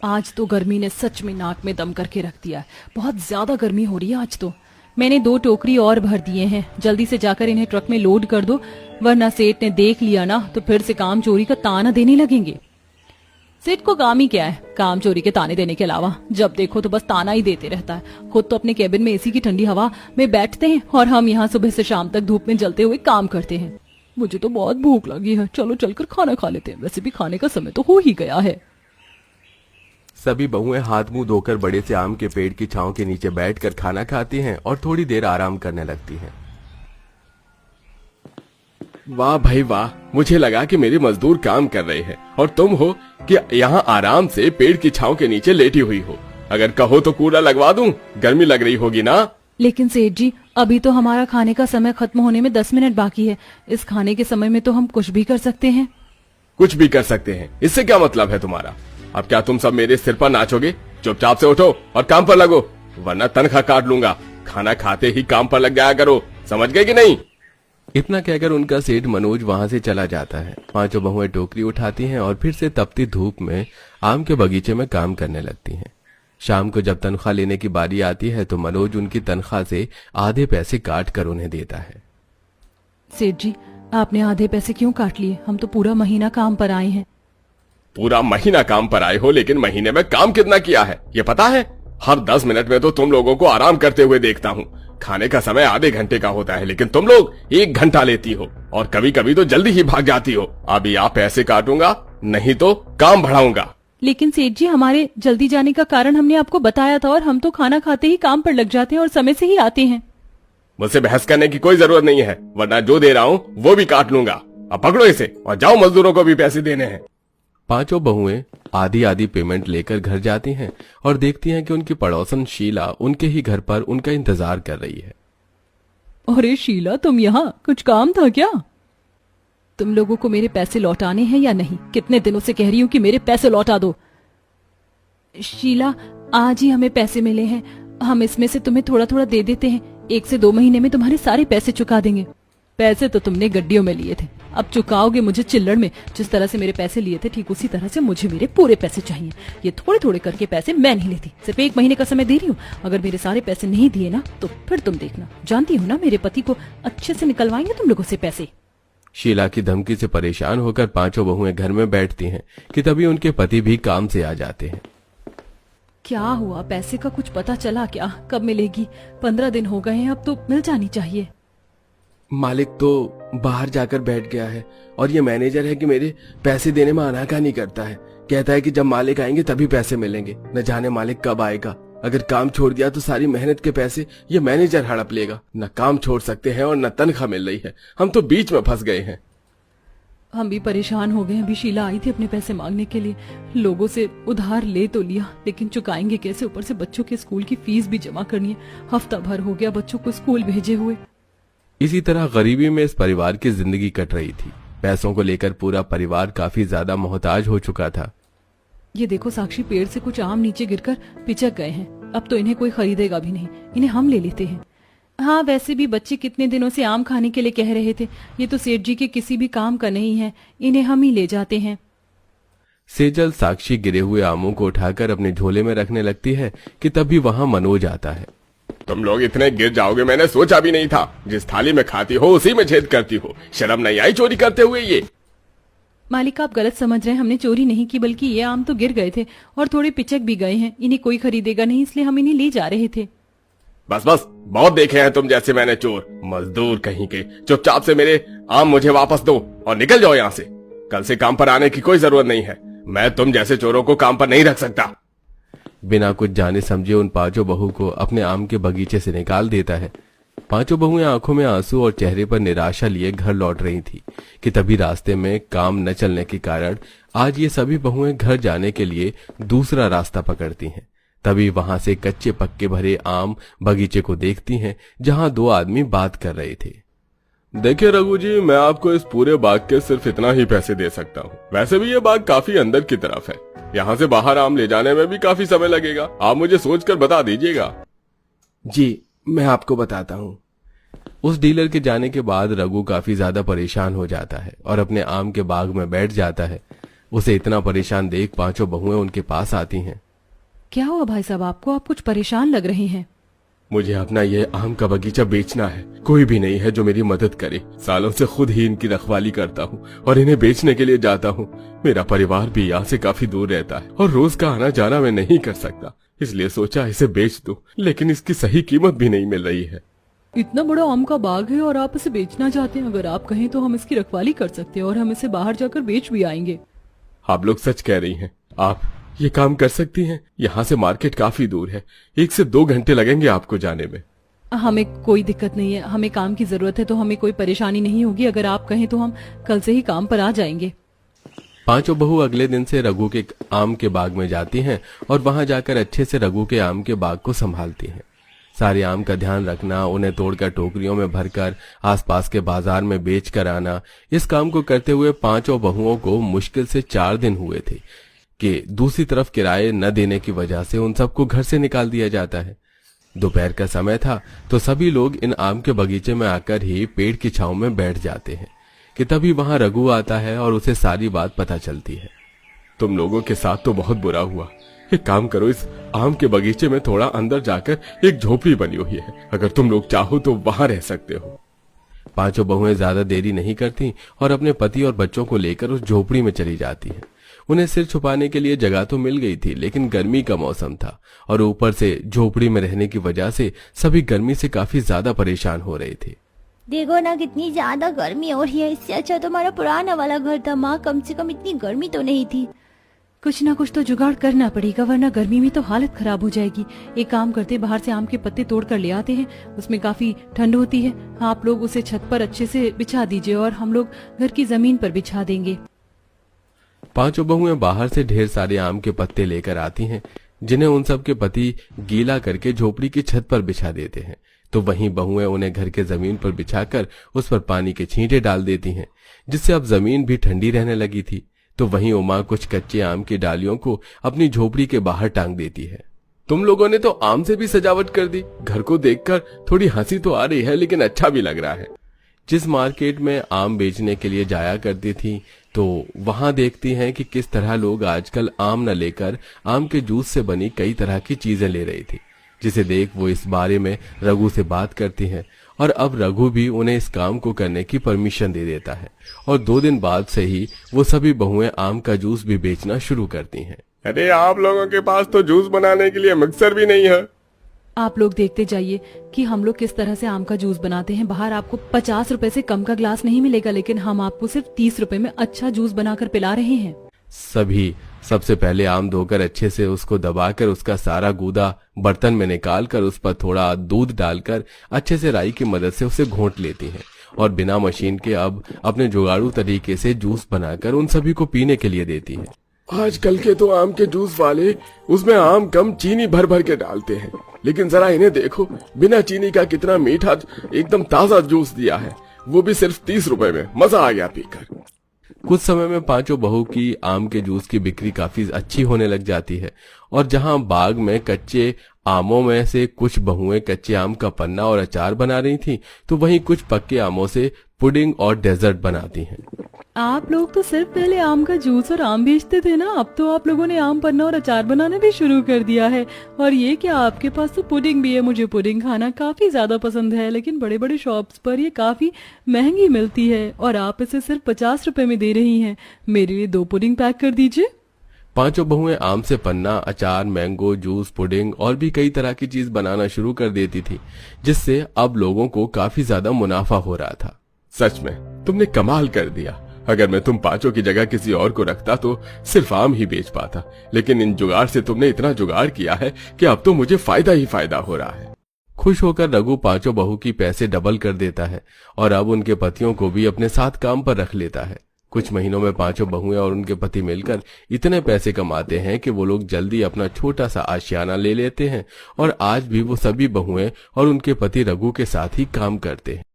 आज तो गर्मी ने सच में नाक में दम करके रख दिया है। बहुत ज्यादा गर्मी हो रही है आज तो। मैंने 2 टोकरी और भर दिए हैं, जल्दी से जाकर इन्हें ट्रक में लोड कर दो, वरना सेठ ने देख लिया ना तो फिर से काम चोरी का ताना देने लगेंगे। सेठ को काम ही क्या है, काम चोरी के ताने देने के अलावा। जब देखो तो बस ताना ही देते रहता है। खुद तो अपने केबिन में एसी की ठंडी हवा में बैठते हैं और हम यहाँ सुबह से शाम तक धूप में जलते हुए काम करते हैं। मुझे तो बहुत भूख लगी है, चलो चलकर खाना खा लेते हैं। वैसे भी खाने का समय तो हो ही गया है। सभी बहुएं हाथ मुंह धोकर बड़े से आम के पेड़ की छांव के नीचे बैठकर खाना खाती हैं और थोड़ी देर आराम करने लगती हैं। वाह भाई वाह, मुझे लगा कि मेरे मजदूर काम कर रहे हैं और तुम हो कि यहाँ आराम से पेड़ की छांव के नीचे लेटी हुई हो। अगर कहो तो कूलर लगवा दूं, गर्मी लग रही होगी ना। लेकिन सेठ जी, अभी तो हमारा खाने का समय खत्म होने में 10 मिनट बाकी है। इस खाने के समय में तो हम कुछ भी कर सकते हैं। कुछ भी कर सकते हैं, इससे क्या मतलब है तुम्हारा? अब क्या तुम सब मेरे सिर पर नाचोगे? चुपचाप से उठो और काम पर लगो, वरना तनख्वाह काट लूंगा। खाना खाते ही काम पर लग जाया करो, समझ गए कि नहीं? इतना कहकर उनका सेठ मनोज वहां से चला जाता है। पांचों बहुएं टोकरी उठाती हैं और फिर से तपती धूप में आम के बगीचे में काम करने लगती हैं। शाम को जब तनख्वाह लेने की बारी आती है तो मनोज उनकी तनख्वाह से आधे पैसे काट कर उन्हें देता है। सेठ जी, आपने आधे पैसे क्यों काट लिए? हम तो पूरा महीना काम पर आए हैं। पूरा महीना काम पर आए हो, लेकिन महीने में काम कितना किया है ये पता है? हर 10 मिनट में तो तुम लोगों को आराम करते हुए देखता हूँ। खाने का समय आधे घंटे का होता है, लेकिन तुम लोग 1 घंटा लेती हो और कभी कभी तो जल्दी ही भाग जाती हो। अभी आप पैसे काटूंगा, नहीं तो काम बढ़ाऊंगा। लेकिन सेठ जी, हमारे जल्दी जाने का कारण हमने आपको बताया था और हम तो खाना खाते ही काम पर लग जाते हैं और समय से ही आते हैं। मुझसे बहस करने की कोई जरूरत नहीं है, वरना जो दे रहा हूँ वो भी काट लूंगा। अब पकड़ो इसे और जाओ, मजदूरों को भी पैसे देने हैं। पांचों बहुएं आधी आधी पेमेंट लेकर घर जाती हैं और देखती हैं कि उनकी पड़ोसन शीला उनके ही घर पर उनका इंतजार कर रही है। अरे शीला, तुम यहाँ? कुछ काम था क्या? तुम लोगों को मेरे पैसे लौटाने हैं या नहीं? कितने दिनों से कह रही हूँ कि मेरे पैसे लौटा दो। शीला, आज ही हमें पैसे मिले हैं, हम इसमें से तुम्हें थोड़ा थोड़ा दे देते हैं। 1 से 2 महीने में तुम्हारे सारे पैसे चुका देंगे। पैसे तो तुमने गड्डियों में लिए थे, अब चुकाओगे मुझे चिल्लड़ में। जिस तरह से मेरे पैसे लिए थे ठीक उसी तरह से मुझे मेरे पूरे पैसे चाहिए। ये थोड़े थोड़े करके पैसे मैं नहीं लेती, सिर्फ 1 महीने का समय दे रही हूँ। अगर मेरे सारे पैसे नहीं दिए ना तो फिर तुम देखना। जानती हो ना, मेरे पति को अच्छे से निकलवाएंगे तुम लोगों से पैसे। शीला की धमकी से परेशान होकर पांचों बहुएं घर में बैठती हैं कि तभी उनके पति भी काम से आ जाते हैं। क्या हुआ? पैसे का कुछ पता चला क्या? कब मिलेगी? 15 दिन हो गए हैं, अब तो मिल जानी चाहिए। मालिक तो बाहर जाकर बैठ गया है और ये मैनेजर है कि मेरे पैसे देने में आनाकानी करता है। कहता है कि जब मालिक आएंगे तभी पैसे मिलेंगे। न जाने मालिक कब आएगा। अगर काम छोड़ दिया तो सारी मेहनत के पैसे ये मैनेजर हड़प लेगा। न काम छोड़ सकते हैं और न तनख्वाह मिल रही है। हम तो बीच में फंस गए हैं। हम भी परेशान हो गए। अभी शीला आई थी अपने पैसे मांगने के लिए। लोगों से उधार ले तो लिया, लेकिन चुकाएंगे कैसे? ऊपर से बच्चों के स्कूल की फीस भी जमा करनी है। हफ्ता भर हो गया बच्चों को स्कूल भेजे हुए। इसी तरह गरीबी में इस परिवार की जिंदगी कट रही थी। पैसों को लेकर पूरा परिवार काफी ज्यादा मोहताज हो चुका था। ये देखो साक्षी, पेड़ से कुछ आम नीचे गिरकर पिचक गए हैं। अब तो इन्हें कोई खरीदेगा भी नहीं, इन्हें हम ले लेते हैं। हाँ, वैसे भी बच्चे कितने दिनों से आम खाने के लिए कह रहे थे। ये तो सेठ जी के किसी भी काम का नहीं है, इन्हें हम ही ले जाते हैं। सेजल साक्षी गिरे हुए आमों को उठाकर अपने झोले में रखने लगती है कि तभी वहां मनोज आता है। तुम लोग इतने गिर जाओगे मैंने सोचा भी नहीं था। जिस थाली में खाती हो उसी में छेद करती हो। शर्म नहीं आई चोरी करते हुए? ये मालिक, आप गलत समझ रहे हैं। हमने चोरी नहीं की, बल्कि ये आम तो गिर गए थे और थोड़े पिचक भी गए हैं। इन्हें कोई खरीदेगा नहीं, इसलिए हम इन्हें ले जा रहे थे। बस बस, बहुत देखे हैं तुम जैसे मैंने चोर। मजदूर कहीं के। चुपचाप से मेरे आम मुझे वापस दो और निकल जाओ यहाँ से। कल से काम पर आने की कोई जरूरत नहीं है। मैं तुम जैसे चोरों को काम पर नहीं रख सकता। बिना कुछ जाने समझे उन पांचों बहू को अपने आम के बगीचे से निकाल देता है। पांचों बहुएं आंखों में आंसू और चेहरे पर निराशा लिए घर लौट रही थी कि तभी रास्ते में काम न चलने के कारण आज ये सभी बहुएं घर जाने के लिए दूसरा रास्ता पकड़ती हैं। तभी वहां से कच्चे पक्के भरे आम बगीचे को देखती हैं, जहां 2 आदमी बात कर रहे थे। देखिए रघु जी, मैं आपको इस पूरे बाग के सिर्फ इतना ही पैसे दे सकता हूँ। वैसे भी ये बाग काफी अंदर की तरफ है, यहाँ से बाहर आम ले जाने में भी काफी समय लगेगा। आप मुझे सोचकर बता दीजिएगा। जी, मैं आपको बताता हूँ। उस डीलर के जाने के बाद रघु काफी ज्यादा परेशान हो जाता है और अपने आम के बाग में बैठ जाता है। उसे इतना परेशान देख पांचों बहुएं उनके पास आती हैं। क्या हुआ भाई साहब आपको? आप कुछ परेशान लग रहे हैं। मुझे अपना ये आम का बगीचा बेचना है। कोई भी नहीं है जो मेरी मदद करे। सालों से खुद ही इनकी रखवाली करता हूँ और इन्हें बेचने के लिए जाता हूँ। मेरा परिवार भी यहाँ से काफी दूर रहता है और रोज का आना जाना मैं नहीं कर सकता, इसलिए सोचा इसे बेच दूं, लेकिन इसकी सही कीमत भी नहीं मिल रही है। इतना बड़ा आम का बाग है और आप इसे बेचना चाहते हैं? अगर आप कहें तो हम इसकी रखवाली कर सकते हैं और हम इसे बाहर जाकर बेच भी आएंगे। आप लोग सच कह रही हैं। आप ये काम कर सकती हैं? यहाँ से मार्केट काफी दूर है, 1 से 2 घंटे लगेंगे आपको जाने में। हमें कोई दिक्कत नहीं है, हमें काम की जरूरत है तो हमें कोई परेशानी नहीं होगी। अगर आप कहें तो हम कल से ही काम पर आ जाएंगे। पांचों बहू अगले दिन से रघु के आम के बाग में जाती हैं और वहां जाकर अच्छे से रघु के आम के बाग को संभालती हैं। सारे आम का ध्यान रखना, उन्हें तोड़कर टोकरियों में भरकर आसपास के बाजार में बेच कर आना, इस काम को करते हुए पांचों बहुओं को मुश्किल से 4 दिन हुए थे कि दूसरी तरफ किराए न देने की वजह से उन सबको घर से निकाल दिया जाता है। दोपहर का समय था तो सभी लोग इन आम के बगीचे में आकर ही पेड़ की छांव में बैठ जाते हैं कि तभी वहां रघु आता है और उसे सारी बात पता चलती है। तुम लोगों के साथ तो बहुत बुरा हुआ। एक काम करो, इस आम के बगीचे में थोड़ा अंदर जाकर एक झोपड़ी बनी हुई है, अगर तुम लोग चाहो तो वहां रह सकते हो। पांचों बहुएं ज्यादा देरी नहीं करती और अपने पति और बच्चों को लेकर उस झोपड़ी में चली जाती हैं। उन्हें सिर छुपाने के लिए जगह तो मिल गई थी, लेकिन गर्मी का मौसम था और ऊपर से झोपड़ी में रहने की वजह से सभी गर्मी से काफी ज्यादा परेशान हो रहे थे। देखो ना कितनी ज्यादा गर्मी हो रही है, इससे अच्छा तो हमारा पुराना वाला घर था। माँ कम से कम इतनी गर्मी तो नहीं थी। कुछ ना कुछ तो जुगाड़ करना पड़ेगा वरना गर्मी में तो हालत खराब हो जाएगी। एक काम करते, बाहर से आम के पत्ते तोड़ कर ले आते हैं, उसमें काफी ठंड होती है। आप लोग उसे छत पर अच्छे से बिछा दीजिए और हम लोग घर की जमीन पर बिछा देंगे। पांचों बहुएं बाहर से ढेर सारे आम के पत्ते लेकर आती हैं, जिन्हें उन सब के पति गीला करके झोपड़ी की छत पर बिछा देते हैं। तो वहीं बहुएं उन्हें घर के जमीन पर बिछाकर उस पर पानी के छींटे डाल देती हैं, जिससे अब जमीन भी ठंडी रहने लगी थी। तो वहीं उमा कुछ कच्चे आम की डालियों को अपनी झोपड़ी के बाहर टांग देती है। तुम लोगों ने तो आम से भी सजावट कर दी। घर को देखकर थोड़ी हंसी तो आ रही है, लेकिन अच्छा भी लग रहा है। जिस मार्केट में आम बेचने के लिए जाया करती थी तो वहां देखती हैं कि किस तरह लोग आजकल आम न लेकर आम के जूस से बनी कई तरह की चीजें ले रही थी, जिसे देख वो इस बारे में रघु से बात करती हैं और अब रघु भी उन्हें इस काम को करने की परमिशन दे देता है और 2 दिन बाद से ही वो सभी बहुएं आम का जूस भी बेचना शुरू करती हैं। अरे आप लोगों के पास तो जूस बनाने के लिए मिक्सर भी नहीं है। आप लोग देखते जाइए कि हम लोग किस तरह से आम का जूस बनाते हैं। बाहर आपको 50 रुपए से कम का ग्लास नहीं मिलेगा, लेकिन हम आपको सिर्फ 30 रुपए में अच्छा जूस बनाकर पिला रहे हैं। सभी सबसे पहले आम धोकर अच्छे से उसको दबाकर उसका सारा गूदा बर्तन में निकालकर उस पर थोड़ा दूध डालकर अच्छे से राई की मदद से उसे घोंट लेती हैं और बिना मशीन के अब अपने जुगाड़ू तरीके से जूस बनाकर उन सभी को पीने के लिए देती हैं। आजकल के तो आम के जूस वाले उसमें आम कम चीनी भर भर के डालते हैं, लेकिन जरा इन्हें देखो, बिना चीनी का कितना मीठा एकदम ताजा जूस दिया है, वो भी सिर्फ 30 रुपए में। मजा आ गया पीकर। कुछ समय में पांचों बहू की आम के जूस की बिक्री काफी अच्छी होने लग जाती है और जहां बाग में कच्चे आमों में से कुछ बहुएं कच्चे आम का पन्ना और अचार बना रही थी, तो वहीं कुछ पक्के आमों से पुडिंग और डेजर्ट बनाती हैं। आप लोग तो सिर्फ पहले आम का जूस और आम बेचते थे ना, अब तो आप लोगों ने आम पन्ना और अचार बनाना भी शुरू कर दिया है। और ये क्या, आपके पास तो पुडिंग भी है। मुझे पुडिंग खाना काफी ज्यादा पसंद है, लेकिन बड़े बड़े शॉप्स पर ये काफी महंगी मिलती है और आप इसे सिर्फ 50 रुपए में दे रही हैं। मेरे लिए 2 पुडिंग पैक कर दीजिए। पांचों बहुएं आम से पन्ना, अचार, मैंगो जूस, पुडिंग और भी कई तरह की चीज बनाना शुरू कर देती थी, जिससे अब लोगों को काफी ज्यादा मुनाफा हो रहा था। सच में तुमने कमाल कर दिया। अगर मैं तुम पांचों की जगह किसी और को रखता तो सिर्फ आम ही बेच पाता, लेकिन इन जुगाड़ से तुमने इतना जुगाड़ किया है कि अब तो मुझे फायदा ही फायदा हो रहा है। खुश होकर रघु पांचों बहू की पैसे डबल कर देता है और अब उनके पतियों को भी अपने साथ काम पर रख लेता है। कुछ महीनों में पांचों बहुएं और उनके पति मिलकर इतने पैसे कमाते हैं कि वो लोग जल्दी अपना छोटा सा आशियाना ले लेते हैं और आज भी वो सभी बहुएं और उनके पति रघु के साथ ही काम करते हैं।